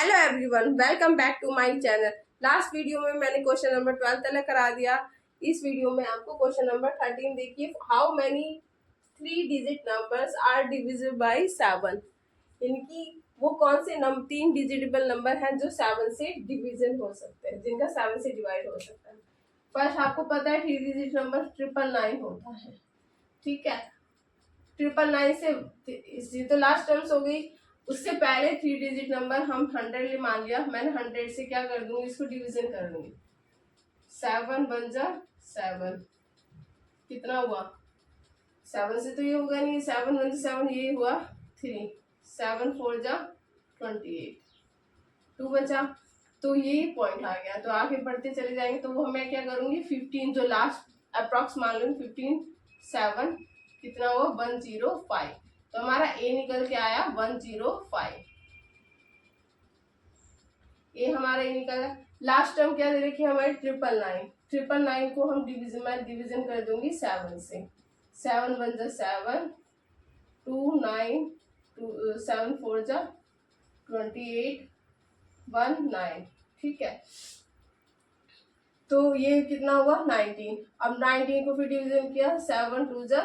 Hello everyone, welcome back to my channel. Last video में मैंने question number 12 तक करा दिया। इस वीडियो में आपको क्वेश्चन नंबर 13 देखिए, how many 3 digit numbers are divisible by 7। इनकी वो कौन से 3 डिजिटेबल नंबर हैं जो 7 से डिवीजन हो सकते हैं, जिनका 7 से डिवाइड हो सकता है। फर्स्ट आपको पता है 3 डिजिट नंबर 999 होता है, ठीक है। 999 से तो लास्ट टर्म्स हो गई। उससे पहले 3 डिजिट नंबर हम 100 मान लिया, मैंने 100 से क्या कर दूंगी, इसको डिवीजन कर दूंगी। 7 बन जा 7, कितना हुआ 7 से तो ये होगा नहीं, 7 बन जा 7, ये हुआ 3, 7 4 जा 28, 2 बचा। तो ये पॉइंट आ गया, तो आगे बढ़ते चले जाएंगे। तो वो मैं क्या करूंगी 15 जो लास्ट अप्रॉक्स मान लूंगी 15 7 कितना हुआ 105। तो हमारा ए निकल के आया 105, ये हमारा ए निकल गया। लास्ट टर्म क्या दे रखी है हमारे 999 को हम डिवीजन कर दूंगी 7 से। 7 बन जा 7, 2 9 7 4 जा 28 1 9, ठीक है। तो ये कितना हुआ 19। अब 19 को फिर डिवीजन किया, 7 2 जा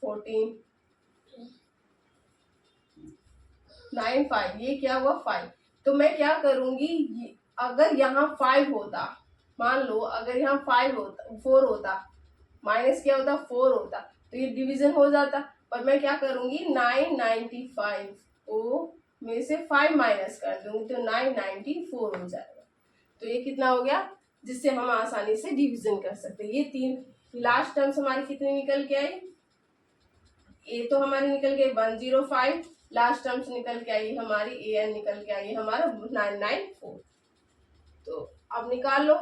14, 9 5, ये क्या हुआ 5। तो मैं क्या करूंगी, अगर यहाँ 5 होता, मान लो अगर यहाँ 4 होता, माइनस क्या होता 4 होता, तो ये डिवीजन हो जाता। पर मैं क्या करूंगी 995 को में से 5 माइनस कर दूंगी, तो 994 हो जाएगा। तो ये कितना हो गया, जिससे हम आसानी से डिवीजन कर सकते हैं। ये 3 लास्ट टर्म्स हमारी कितनी निकल के आई, ए तो हमारी निकल गई 105, लास्ट टर्म्स निकल के आई हमारी ए एन निकल के आई हमारा 994। तो अब निकाल लो।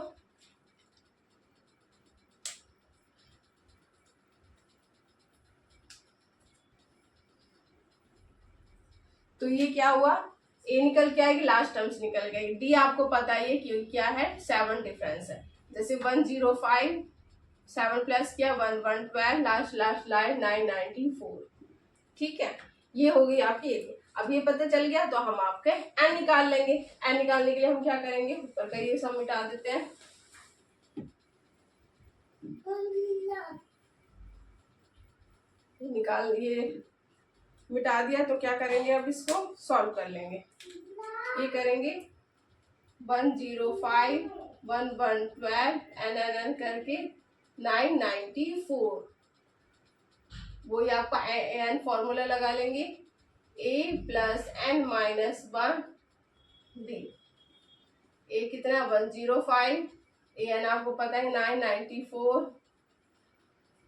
तो ये क्या हुआ, ए निकल के आएगी, लास्ट टर्म्स निकल गई। डी आपको पता है कि क्या है 7 डिफरेंस है। जैसे 105 7 प्लस किया 1 1 12, लास्ट लाइन 994, ठीक है। ये हो गई आपकी ए। अब ये पता चल गया तो हम आपके एन निकाल लेंगे। एन निकालने के लिए हम क्या करेंगे, ऊपर का ये सब मिटा देते हैं। निकाल ये मिटा दिया, तो क्या करेंगे, अब इसको सॉल्व कर लेंगे। ये करेंगे 105 1 1 12 एन करके 994, वही आपका एन फॉर्मूला लगा लेंगे, ए प्लस एन माइनस 1 डी। ए कितना 105, ए एन आपको पता है 994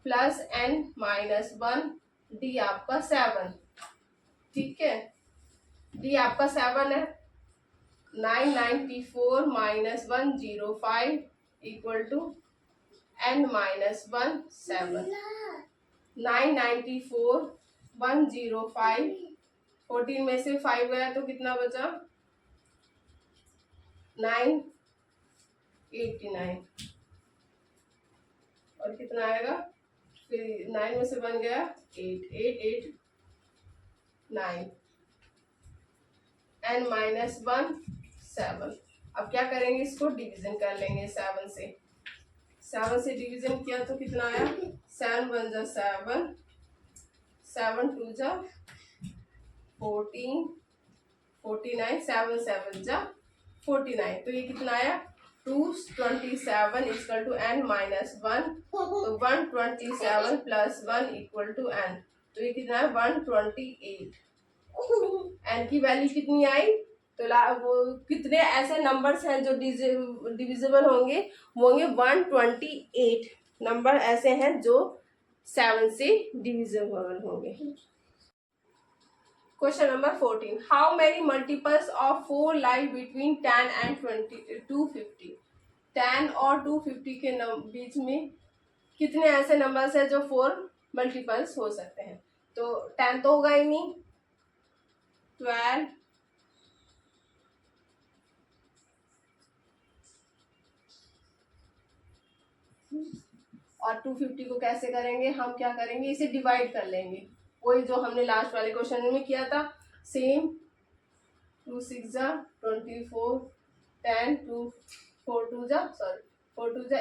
प्लस एन माइनस 1, डी आपका 7, ठीक है। डी आपका 7 है, 994 minus 105 equal to n minus 1 7। 994 105, 14 में से 5 गया तो कितना बचा 989, और कितना आएगा फिर 9 में से बन गया 8 9 एन माइनस 1 7। अब क्या करेंगे, इसको डिवीजन कर लेंगे 7 से। 7 से डिवीजन किया तो कितना आया 7 1 जा 7, 7 2 जा 14 49, 7 7 जा 49। तो ये कितना आया 227 इक्वल टू एन माइनस 1। तो 127 प्लस 1 इक्वल टू एन, तो ये कितना है 128। एन की वैल्यू कितनी आई, तो वो कितने ऐसे नंबर्स हैं जो डिविजिबल होंगे, वो होंगे 128 नंबर ऐसे हैं जो 7 से डिविजिबल होंगे। Question number 14, how many multiples of 4 lie between 10 and 250। 10 और 250 के बीच में कितने ऐसे नंबर्स हैं जो 4 मल्टीपल्स हो सकते हैं। तो 10 तो होगा ही नहीं, 12 और 250 को कैसे करेंगे, हम क्या करेंगे, इसे डिवाइड कर लेंगे, वही जो हमने लास्ट वाले क्वेश्चन में किया था सेम। 2 6 जा 24, 10 2 4 2 जा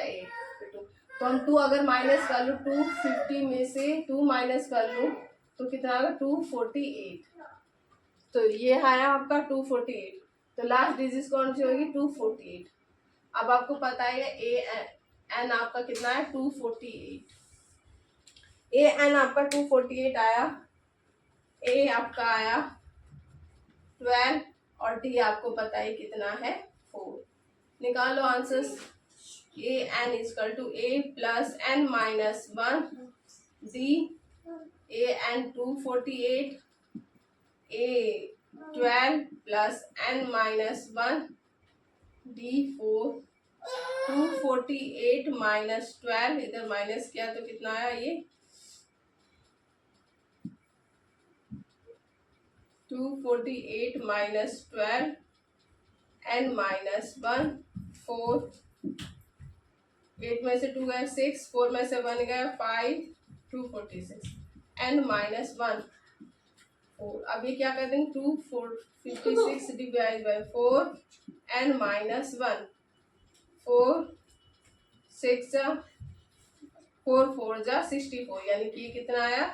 8 तो हम 2 अगर माइनस कर लूँ 250 में से 2 माइनस कर लूँ तो कितना आएगा 248। तो ये आया आपका 248। तो लास्ट डिजिट कौन सी होगी 248। अब आपको पता है ए एन आपका कितना है 248। ए एन आपका 248 आया, ए आपका आया 12 और डी आपको पता है कितना है 4। निकालो answers. A n equal to a plus n minus 1 d a n 248 a 12 plus n minus 1 d 4 248 minus 12 इधर माइनस किया तो कितना आया ये 248 माइनस 12 एन माइनस 1 4 8 में से 2 गया 6 4 में से 1 गया 5 246 एन माइनस 1 4। अब ये क्या कर देंगे 256 डिवाइड बाय 4 एन माइनस 1 4 6 जा 4 4 जा 64 यानी कि कितना आया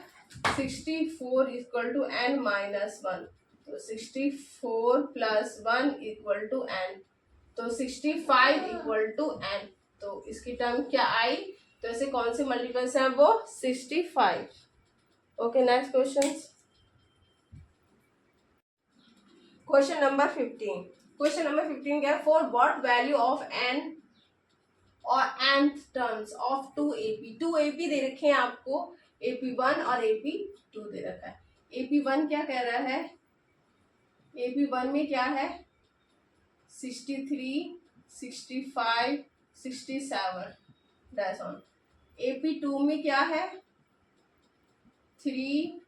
64 इक्वल टू एन माइनस 1। तो 64 प्लस 1 इक्वल टू एन, तो 65 इक्वल टू एन। तो इसकी टर्म क्या आई, तो ऐसे कौन से मल्टीपल्स हैं वो 65। Okay next question. Question number 15। Question number 15 क्या है, for what value of n और nth terms of 2AP। 2AP दे रखे हैं आपको, AP1 और AP2 दे रखा है। AP1 क्या कह रहा है, AP1 में क्या है 63 65 67 दैट्स ऑन। AP2 में क्या है 3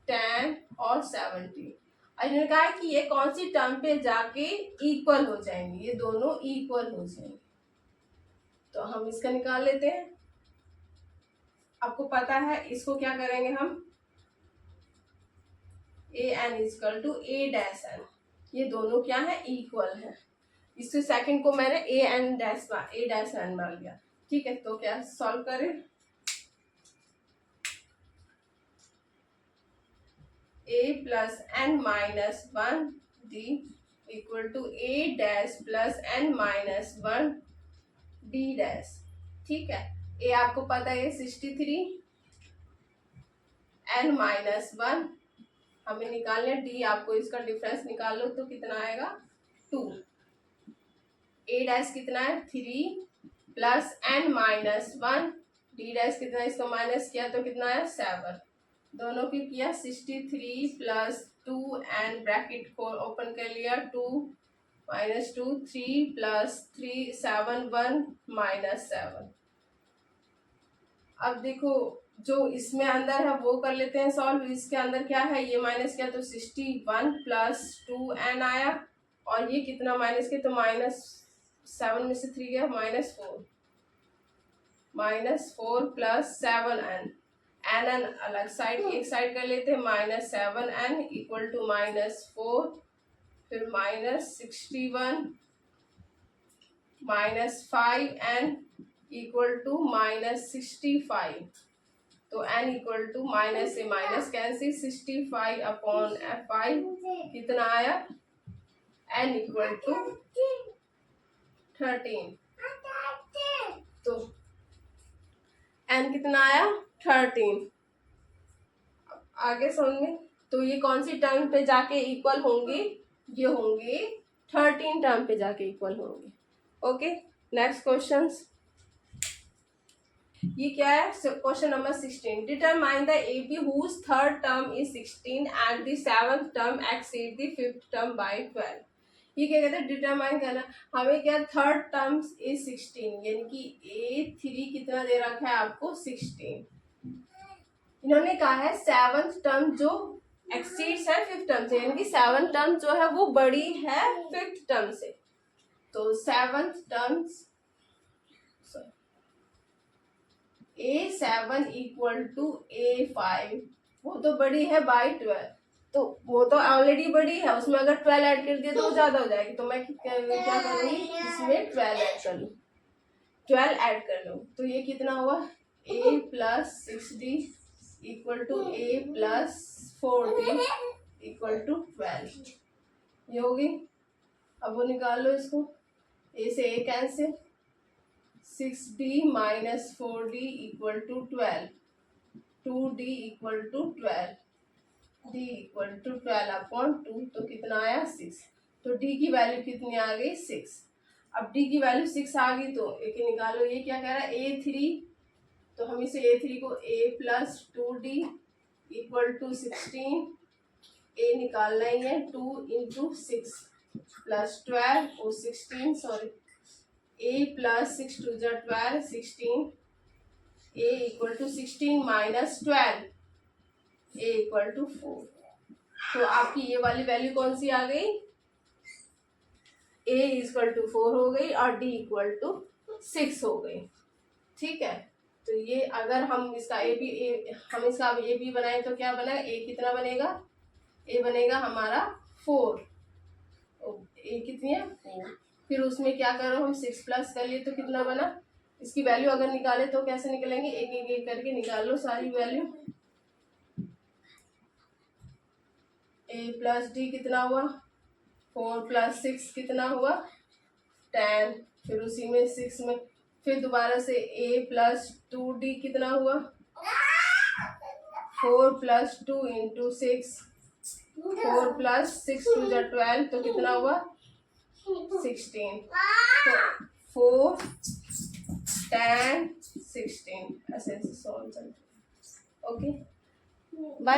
10 और 70। इन्होंने कहा कि ये कौन सी टर्म पे जाके इक्वल हो जाएंगे, ये दोनों इक्वल हो जाएंगे। तो हम इसका निकाल लेते हैं। आपको पता है इसको क्या करेंगे हम, a n equal to a dash n, ये दोनों क्या है इक्वल है। इससे सेकंड को मैंने ए डैश एन मान लिया। ठीक है, तो क्या सॉल्व करें, a plus n minus 1 d equal to a dash plus n minus 1 d dash. ठीक है, ए आपको पता है 63 एन माइनस 1 हमें निकालना, डी आपको इसका डिफरेंस निकाल लो तो कितना आएगा 2। ए डैश कितना है 3 plus n minus 1 d dash कितना है, इसको माइनस किया तो कितना है 7। दोनों की किया 63 प्लस 2 एन ब्रैकेट को ओपन कर लिया 2 माइनस 2 3 प्लस 3 7 1 माइनस 7। अब देखो जो इसमें अंदर है वो कर लेते हैं सॉल्व। इसके अंदर क्या है, ये माइनस किया तो 61 प्लस 2 एन आया और ये कितना माइनस किया तो माइनस 7 में से 3 गया माइनस 4 प्लस 7 एन एन अलग साइड एक साइड कर लेते हैं minus 7 n equal to minus 4 फिर minus 61 minus 5 n equal to minus 65। तो n इक्वल टू माइनस से माइनस कैंसिल 65 अपॉन 5 कितना आया n इक्वल टू 13। तो n कितना आया 13। आगे समझ में, तो ये कौन सी टर्म पे जाके इक्वल होंगे, ये होंगे 13 टर्म पे जाके इक्वल होंगे। ओके नेक्स्ट क्वेश्चन, ये क्या है question number 16। Determine the AP whose third term is 16 and the seventh term exceed the fifth term by 12। ये क्या कहते हैं डिटरमाइन करना, हमें क्या थर्ड टर्म इज 16 यानी कि A3 कितना दे रखा है आपको 16। इन्होंने कहा है सेवंथ टर्म जो एक्सीड्स है फिफ्थ टर्म से, यानी कि सेवंथ टर्म जो है वो बड़ी है फिफ्थ टर्म से। तो seventh terms A7 equal to A5 वो तो बड़ी है बाई 12। तो वो तो ऑलरेडी बड़ी है, उसमें अगर 12 ऐड कर दिया तो वो ज्यादा हो जाएगी, तो मैं क्या करूंगी, इसमें 12 ऐड कर लूँ, 12 ऐड कर लूँ। तो ये कितना हुआ, a plus 6d equal to a plus 4d equal to 12, ये होगी। अब वो निकाल लो इसको, a से a cancel, 6d minus 4d equal to 12, 2d equal to 12, d equal to 12 upon 2, तो कितना आया 6। तो d की वैल्यू कितनी आ गई 6। अब d की वैल्यू 6 आ गई तो एक निकालो, ये क्या कह रहा है a3, तो हम इसे a3 को a plus 2d equal to 16, a निकालना ही है, 2 इंटू 6 प्लस 12 और 16, sorry a plus 6 to 12, 16, a equal to 16 minus 12, a equal to 4। तो आपकी ये वाली वैल्यू कौन सी आ गई, a इक्वल टू 4 हो गई और d इक्वल टू 6 हो गई। ठीक है, तो ये अगर हम इसका हम इसका ए बी बनाए तो क्या बनेगा, a कितना बनेगा, a बनेगा हमारा 4, a कितनी है 4। फिर उसमें क्या करो, हम 6 प्लस कर लिए तो कितना बना, इसकी वैल्यू अगर निकाले तो कैसे निकलेंगे, एक एक करके निकाल लो सारी वैल्यू। a प्लस डी कितना हुआ, 4 प्लस 6 कितना हुआ 10, फिर उसी में 6 में फिर दोबारा से a प्लस 2d कितना हुआ, 4 प्लस 2 इंटू 6, 4 प्लस 6 टू 12, तो कितना हुआ 16, तो 4 10 16 ऐसे ऐसे सॉल्व करते। Okay, bye.